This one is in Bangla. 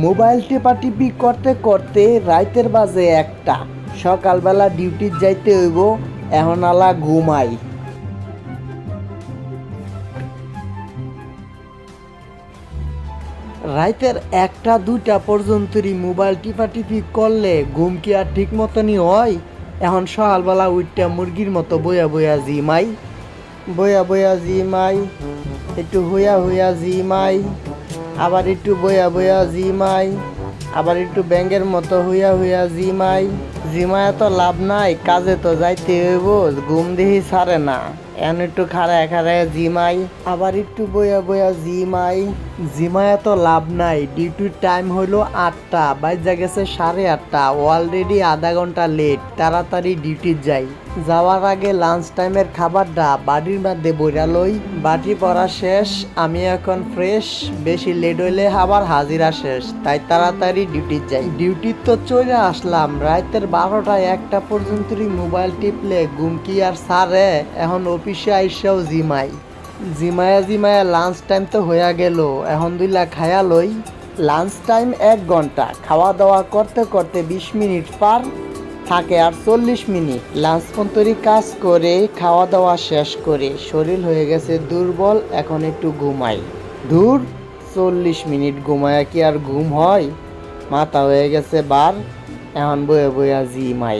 মোবাইল টেপাটিপি করতে করতে রাইতের বাজে 1টা। সকালবেলা ডিউটি যাইতে হইব, এখন আলা ঘুমাই। রাইতের 1টা 2টা পর্যন্তই মোবাইল টিপাটিপি করলে ঘুম কি আর ঠিক মতনই হয়? এখন সকালবেলা উঠটা মুরগির মতো বইয়া বইয়া জিমাই, বইয়া বইয়া জিমাই, একটু হইয়া হইয়া জিমাই, আবার একটু বইয়া বইয়া জিমাই, আবার একটু ব্যাঙ্গের মতো হইয়া হইয়া জিমাই। জিমায় তো লাভ নাই, কাজে তো যাইতে হইব, ঘুম দিহি ছাড়ে না। এখন একটু খাড়ায় খাড়ায় জিমাই, আবার একটু বইয়া বইয়া জিমাই। জিমায় তো লাভ নাই, ডিউটির টাইম হইলো 8টা, বাইজা গেছে 8:30। অলরেডি আধা ঘন্টা লেট, তাড়াতাড়ি ডিউটি যাই। যাওয়ার আগে লাঞ্চ টাইমের খাবারটা বাড়ির মধ্যে বইরা লই। বাটি পড়া শেষ, আমি এখন ফ্রেশ। বেশি লেট হইলে আবার হাজিরা শেষ, তাই তাড়াতাড়ি ডিউটি যাই। ডিউটি তো চলে আসলাম, রাতের 12টা 1টা পর্যন্তই মোবাইল টিপলে ঘুম কি আর ছাড়ে? এখন অফিসে আইসাও জিমাই। জিমায়া জিমায়া লাঞ্চ টাইম তো হইয়া গেল, এখন 2লা খায়া লই। লাঞ্চ টাইম 1 ঘন্টা, খাওয়া দাওয়া করতে করতে 20 মিনিট পার থাকে আর 40 মিনিট। লাঞ্চ পর্যন্তই কাজ করে খাওয়া দাওয়া শেষ করে শরীর হয়ে গেছে দুর্বল, এখন একটু ঘুমাই। দূর, 40 মিনিট ঘুমায়া কি আর ঘুম হয়? মাথা হয়ে গেছে বার, এখন বয়ে বইয়া জিমাই।